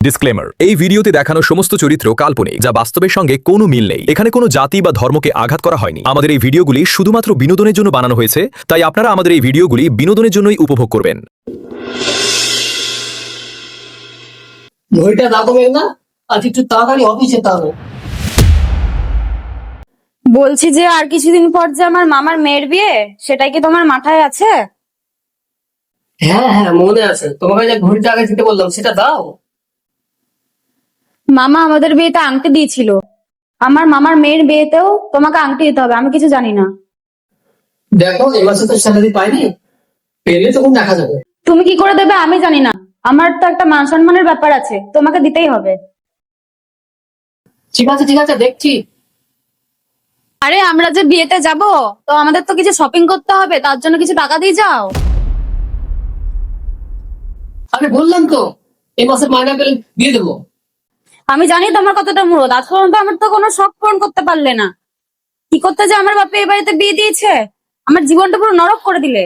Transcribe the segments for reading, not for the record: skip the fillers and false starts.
Disclaimer, এই ভিডিওতে দেখানো সমস্ত চরিত্র কাল্পনিক, যা বাস্তবের সঙ্গে কোনো মিল নেই। এখানে কোনো জাতি বা ধর্মকে আঘাত করা হয়নি। আমাদের এই ভিডিওগুলি শুধুমাত্র বিনোদনের জন্য বানানো হয়েছে, তাই আপনারা আমাদের এই ভিডিওগুলি বিনোদনের জন্যই উপভোগ করবেন। ঘড়িটা দাগবে না, আজ একটু তাড়াতাড়ি অফিসে যেতে হবে। বলছি যে আর কিছুদিন পর যে আমার মামার মেয়ের বিয়ে, সেটাই কি তোমার মাথায় আছে? হ্যাঁ হ্যাঁ, মনে আছে। তোমাকে যে ঘড়িটা আগে দিতে বললাম সেটা দাও। মামা আমাদের বিয়েতে আংটি দিয়েছিল, আমার মামার মেয়ের বিয়েতেও তোমাকে আংটি দিতে হবে। আমি কিছু জানি না। দেখো, এই মাসে তো স্যালারি পাইনি, পেলে তখন দেখা যাবে। তুমি কি করে দেবে আমি জানি না, আমার তো একটা মান সম্মানের ব্যাপার আছে, তোমাকে দিতেই হবে। ঠিক আছে দেখছি। আরে আমরা যে বিয়েতে যাব, তো আমাদের তো কিছু শপিং করতে হবে, তার জন্য কিছু টাকা দিয়ে যাও। আরে বললাম তো, এই মাসের মাইনা পেলে দিয়ে দেবো। আমি জানি তোমার কতটা মুরদ, আজ পর্যন্ত আমার তো কোনো শখ পূরণ করতে পারলে না। কি করতে যে আমার বাপে এই বাড়িতে বিয়ে দিয়েছে, আমার জীবনটা পুরো নরক করে দিলে।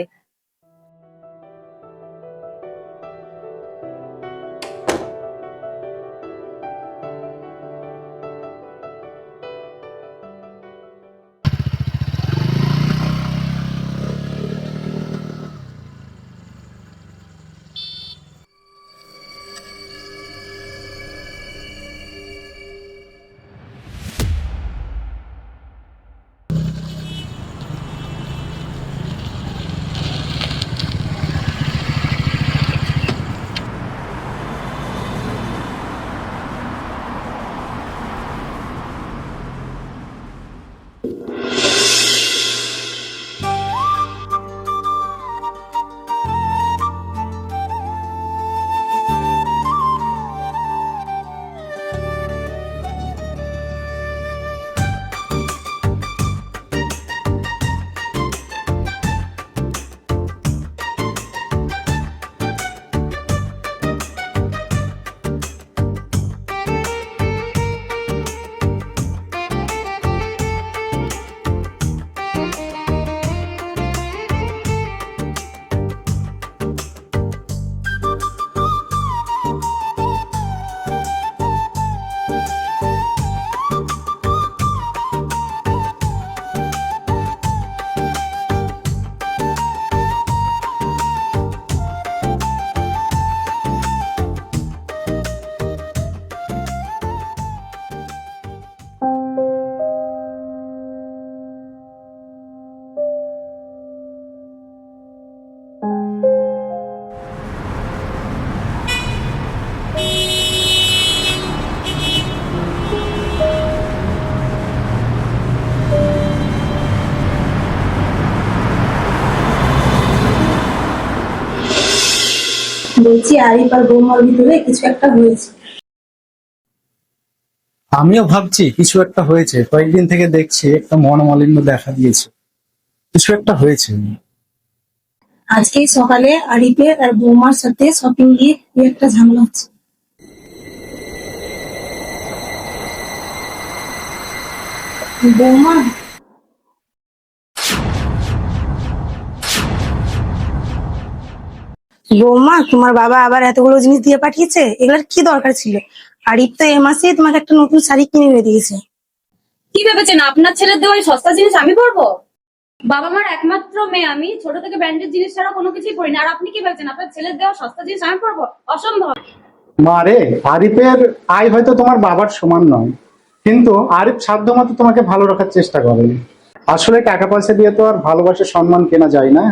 বলছি আরিফ আর বৌমার ভিতরে কিছু একটা হয়েছে। আমিও ভাবছি কিছু একটা হয়েছে, কয়েকদিন থেকে দেখছি একটা মনোমালিন্য দেখা দিয়েছে, কিছু একটা হয়েছে। আজকেই সকালে আরিফের আর বৌমার সাথে শপিং গিয়ে কি একটা ঝামেলা হচ্ছে। বৌমা, বৌমা তোমার বাবা আবার এতগুলো জিনিস দিয়ে পাঠিয়েছে, এগুলোর কি দরকার ছিল? আরিফ তো এ মাসে তোমাকে একটা নতুন শাড়ি কিনে এনে দিয়েছে। কি ভেবেছেন আপনার ছেলের দেওয়া এই সস্তা জিনিস আমি পরবো? বাবা মার একমাত্র মেয়ে আমি, ছোট থেকে ব্র্যান্ডেড জিনিস ছাড়া কোনো কিছুই পরি না। আর আপনি কি ভেবেছেন আপনার ছেলের দেওয়া সস্তা জিনিস আমি পরবো? অসম্ভব। মারে, আরিফের আয় হয়তো তোমার বাবার সমান নয়, কিন্তু আরিফ সাধ্যমতো তোমাকে ভালো রাখার চেষ্টা করে। আসলে টাকা পয়সা দিয়ে তো আর ভালোবাসা সম্মান কেনা যায় না।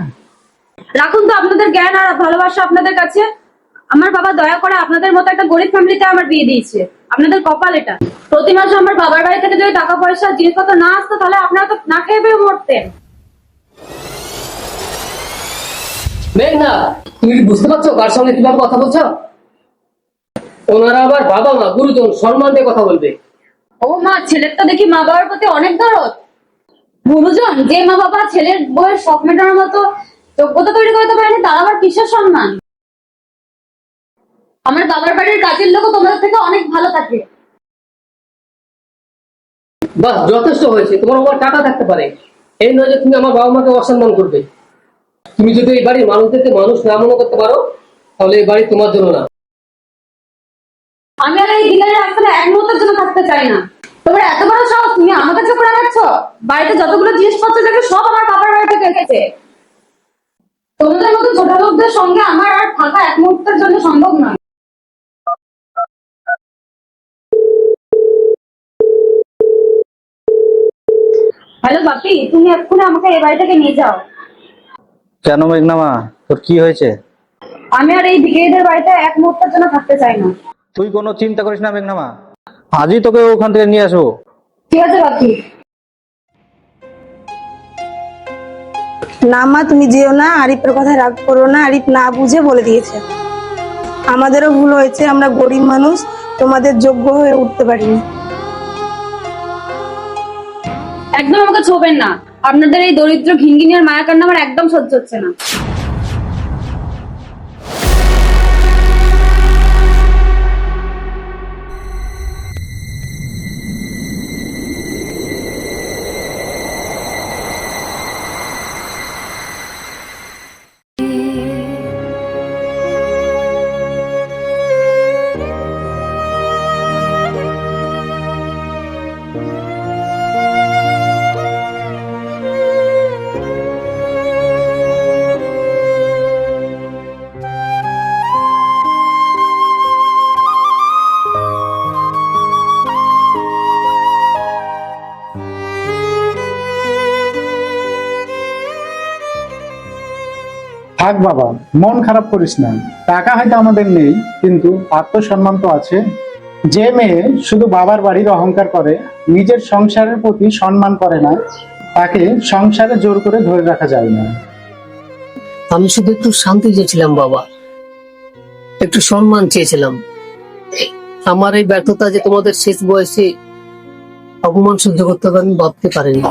রাখুন তো আপনাদের জ্ঞান আর ভালোবাসা আপনাদের কাছে। আমার বাবা দয়া করে আপনাদের মতো একটা গরিব ফ্যামিলিতে আমার বিয়ে দিয়েছে। আপনাদের কপাল এটা। প্রতি মাসে আমার বাবার বাড়ি থেকে যদি টাকা পয়সা জিনিসপত্র না আসতো, তাহলে আপনারা তো না খেয়ে পেয়ে মরতেন। মেঘনা, তুমি কি বুঝতে পারছো কার সঙ্গে কিভাবে কথা বলছো? ওনারা আবার বাবা মা, গুরুজন, সম্মান দিয়ে কথা বলবে। ও মা, ছেলের তো দেখি মা বাবার প্রতি অনেক দরদ। গুরুজন, যে মা বাবা ছেলের বউয়ের শখ মেটানোর মতো যোগ্যতা তৈরি করতে পারেনি, তার আবার কিসের সম্মান? আমার বাবার বাড়ির কাজের লোকও তোমাদের থেকে অনেক ভালো থাকে। বাস, যথেষ্ট হয়েছে। তোমার বাবার টাকা থাকতে পারে, এই নয় যে তুমি আমার বাবা মাকে অসম্মান করবে। তুমি যদি এই বাড়ির মানুষদেরকে মানুষ না মনে করতে পারো, তাহলে এই বাড়ি তোমার জন্য না। আমি আর এই দিনের রাস্তায় এক মুহূর্তের জন্য থাকতে চাই না। তোমার এত বড় সাহস, তুমি আমার কাছে করে রাখছ? বাড়িতে যতগুলো জিনিসপত্র থাকে সব আমার বাবার বাড়ি থেকে এসেছে। তোমাদের মতো ছোট লোকদের সঙ্গে আমার আর থাকা এক মুহূর্তের জন্য সম্ভব নয়। হ্যালো বাপি, তুমি এক্ষুনি আমাকে এই বাড়ি থেকে নিয়ে যাও। কেন মেঘনামা, তোর কি হয়েছে? আমি আর এই ভিখিরিদের বাড়িতে এক মুহূর্তের জন্য থাকতে চাই না। তুই কোনো চিন্তা করিস না মেঘনামা, আজই তোকে ওখান থেকে নিয়ে আসবো। ঠিক আছে বাপি। না মা, তুমি যেও না, আরিফের কথা রাগ করো না, আরিফ না বুঝে বলে দিয়েছে। আমাদেরও ভুল হয়েছে, আমরা গরিব মানুষ, তোমাদের যোগ্য হয়ে উঠতে পারিনি। একদম আমাকে ছোবেন না, আপনাদের এই দরিদ্র ঘিনঘিনি আর মায়া কান্না আমার একদম সহ্য হচ্ছে না। থাক বাবা, মন খারাপ করিস না। টাকা হয়তো আমাদের নেই, কিন্তু আত্মসম্মান তো আছে। যে মেয়ে শুধু বাবার বাড়ির অহংকার করে, নিজের সংসারের প্রতি সম্মান করে না, তাকে সংসারে জোর করে ধরে রাখা যায় না। আমি শুধু একটু শান্তি চেয়েছিলাম বাবা, একটু সম্মান চেয়েছিলাম। আমার এই ব্যর্থতা যে তোমাদের শেষ বয়সে অপমান সহ্য করতে হবে আমি ভাবতে পারিনি।